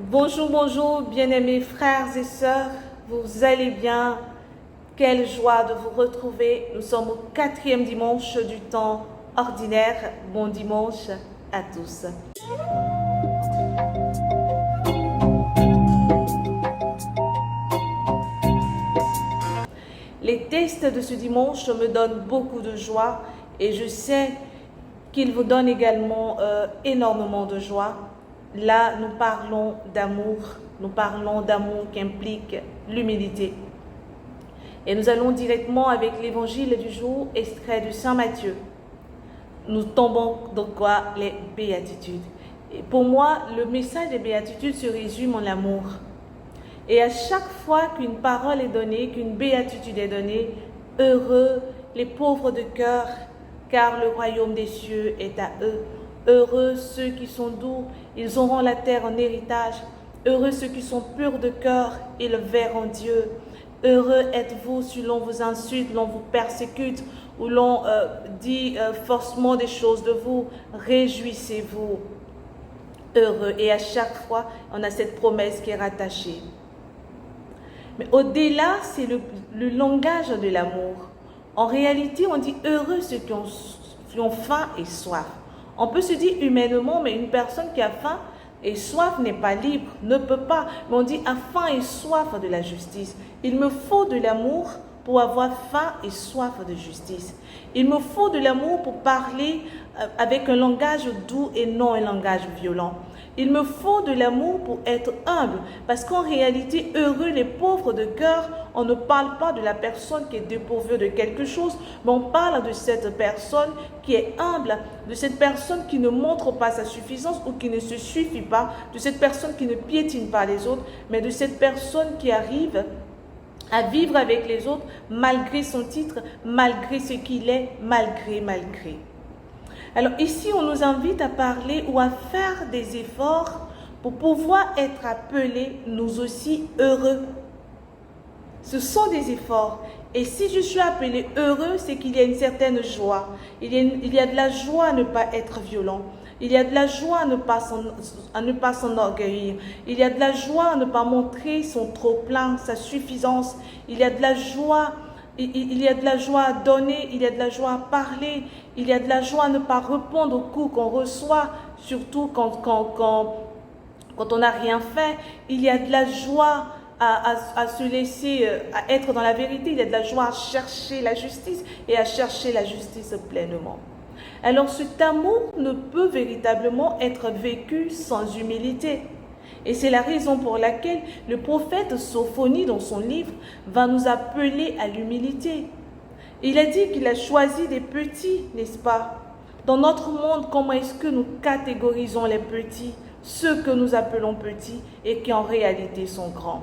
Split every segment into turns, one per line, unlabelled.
Bonjour, bonjour, bien-aimés frères et sœurs, vous allez bien? Quelle joie de vous retrouver. Nous sommes au 4e dimanche du temps ordinaire. Bon dimanche à tous. Les textes de ce dimanche me donnent beaucoup de joie et je sais qu'ils vous donnent également énormément de joie. Là, nous parlons d'amour qui implique l'humilité. Et nous allons directement avec l'évangile du jour, extrait de Saint Matthieu. Nous tombons dans quoi? Les béatitudes. Et pour moi, le message des béatitudes se résume en l'amour. Et à chaque fois qu'une parole est donnée, qu'une béatitude est donnée, heureux les pauvres de cœur, car le royaume des cieux est à eux. Heureux ceux qui sont doux, ils auront la terre en héritage. Heureux ceux qui sont purs de cœur, ils verront Dieu. Heureux êtes-vous si l'on vous insulte, l'on vous persécute, ou l'on dit forcément des choses de vous. Réjouissez-vous. Heureux. Et à chaque fois, on a cette promesse qui est rattachée. Mais au-delà, c'est le langage de l'amour. En réalité, on dit heureux ceux qui ont faim et soif. On peut se dire humainement, mais une personne qui a faim et soif n'est pas libre, ne peut pas. Mais on dit a faim et soif de la justice. Il me faut de l'amour pour avoir faim et soif de justice. Il me faut de l'amour pour parler avec un langage doux et non un langage violent. Il me faut de l'amour pour être humble, parce qu'en réalité, heureux les pauvres de cœur, on ne parle pas de la personne qui est dépourvue de quelque chose, mais on parle de cette personne qui est humble, de cette personne qui ne montre pas sa suffisance ou qui ne se suffit pas, de cette personne qui ne piétine pas les autres, mais de cette personne qui arrive à vivre avec les autres malgré son titre, malgré ce qu'il est, malgré. Alors ici, on nous invite à parler ou à faire des efforts pour pouvoir être appelés, nous aussi, heureux. Ce sont des efforts. Et si je suis appelé heureux, c'est qu'il y a une certaine joie. Il y a de la joie à ne pas être violent. Il y a de la joie à ne pas s'enorgueillir. Il y a de la joie à ne pas montrer son trop-plein, sa suffisance. Il y a de la joie. Il y a de la joie à donner, il y a de la joie à parler, il y a de la joie à ne pas répondre aux coups qu'on reçoit, surtout quand on n'a rien fait. Il y a de la joie à se laisser, à être dans la vérité. Il y a de la joie à chercher la justice et à chercher la justice pleinement. Alors cet amour ne peut véritablement être vécu sans humilité. Et c'est la raison pour laquelle le prophète Sophonie, dans son livre, va nous appeler à l'humilité. Il a dit qu'il a choisi des petits, n'est-ce pas? Dans notre monde, comment est-ce que nous catégorisons les petits, ceux que nous appelons petits et qui en réalité sont grands?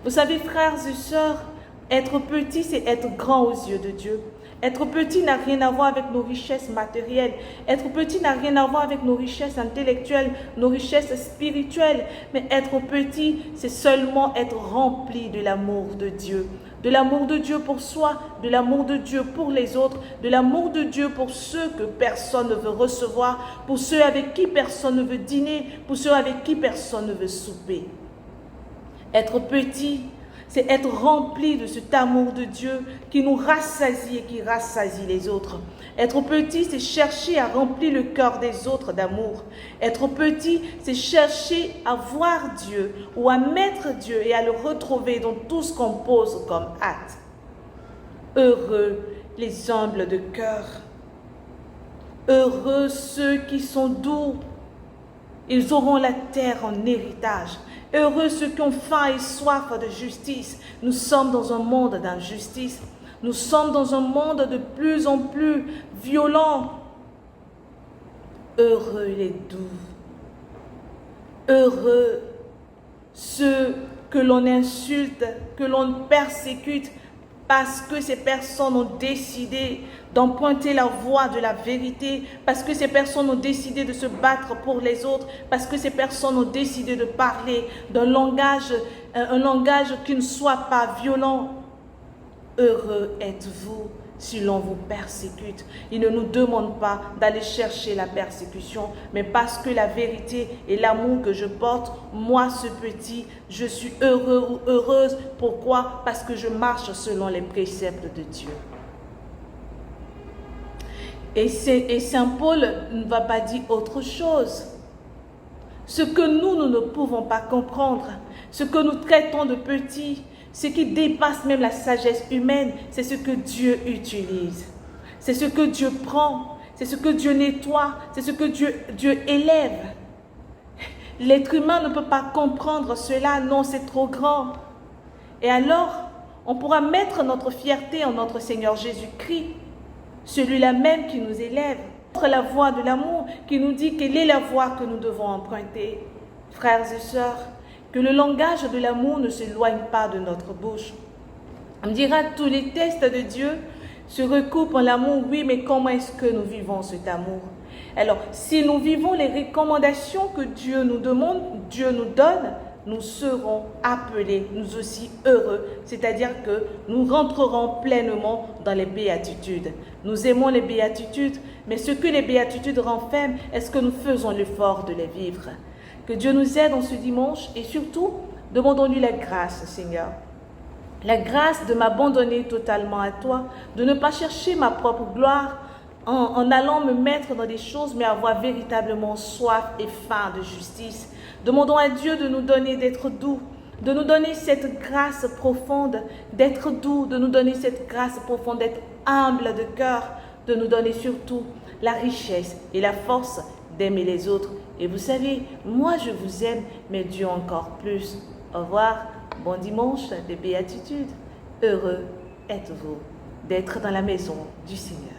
Vous savez, frères et sœurs, être petit, c'est être grand aux yeux de Dieu. Être petit n'a rien à voir avec nos richesses matérielles. Être petit n'a rien à voir avec nos richesses intellectuelles, nos richesses spirituelles. Mais être petit, c'est seulement être rempli de l'amour de Dieu. De l'amour de Dieu pour soi, de l'amour de Dieu pour les autres, de l'amour de Dieu pour ceux que personne ne veut recevoir, pour ceux avec qui personne ne veut dîner, pour ceux avec qui personne ne veut souper. Être petit, c'est être rempli de cet amour de Dieu qui nous rassasie et qui rassasie les autres. Être petit, c'est chercher à remplir le cœur des autres d'amour. Être petit, c'est chercher à voir Dieu ou à mettre Dieu et à le retrouver dans tout ce qu'on pose comme acte. Heureux les humbles de cœur. Heureux ceux qui sont doux. Ils auront la terre en héritage. Heureux ceux qui ont faim et soif de justice. Nous sommes dans un monde d'injustice. Nous sommes dans un monde de plus en plus violent. Heureux les doux. Heureux ceux que l'on insulte, que l'on persécute, parce que ces personnes ont décidé d'emprunter la voie de la vérité, parce que ces personnes ont décidé de se battre pour les autres, parce que ces personnes ont décidé de parler d'un langage, un langage qui ne soit pas violent. Heureux êtes-vous si l'on vous persécute. Il ne nous demande pas d'aller chercher la persécution, mais parce que la vérité et l'amour que je porte, moi ce petit, je suis heureux ou heureuse. Pourquoi? Parce que je marche selon les préceptes de Dieu. Et Saint Paul ne va pas dire autre chose. Ce que nous ne pouvons pas comprendre, ce que nous traitons de petit, ce qui dépasse même la sagesse humaine, c'est ce que Dieu utilise. C'est ce que Dieu prend, c'est ce que Dieu nettoie, c'est ce que Dieu élève. L'être humain ne peut pas comprendre cela, non, c'est trop grand. Et alors, on pourra mettre notre fierté en notre Seigneur Jésus-Christ, celui-là même qui nous élève, la voie de l'amour, qui nous dit quelle est la voie que nous devons emprunter. Frères et sœurs, que le langage de l'amour ne s'éloigne pas de notre bouche. On dira tous les tests de Dieu se recoupent en l'amour, oui, mais comment est-ce que nous vivons cet amour? Alors, si nous vivons les recommandations que Dieu nous demande, Dieu nous donne, nous serons appelés, nous aussi heureux, c'est-à-dire que nous rentrerons pleinement dans les béatitudes. Nous aimons les béatitudes, mais ce que les béatitudes renferment, est-ce que nous faisons l'effort de les vivre? Que Dieu nous aide en ce dimanche et surtout, demandons-lui la grâce, Seigneur. La grâce de m'abandonner totalement à toi, de ne pas chercher ma propre gloire en allant me mettre dans des choses, mais avoir véritablement soif et faim de justice. Demandons à Dieu de nous donner d'être doux, de nous donner cette grâce profonde d'être doux, de nous donner cette grâce profonde d'être humble de cœur, de nous donner surtout la richesse et la force d'aimer les autres. Et vous savez, moi je vous aime, mais Dieu encore plus. Au revoir, bon dimanche de béatitude. Heureux êtes-vous d'être dans la maison du Seigneur.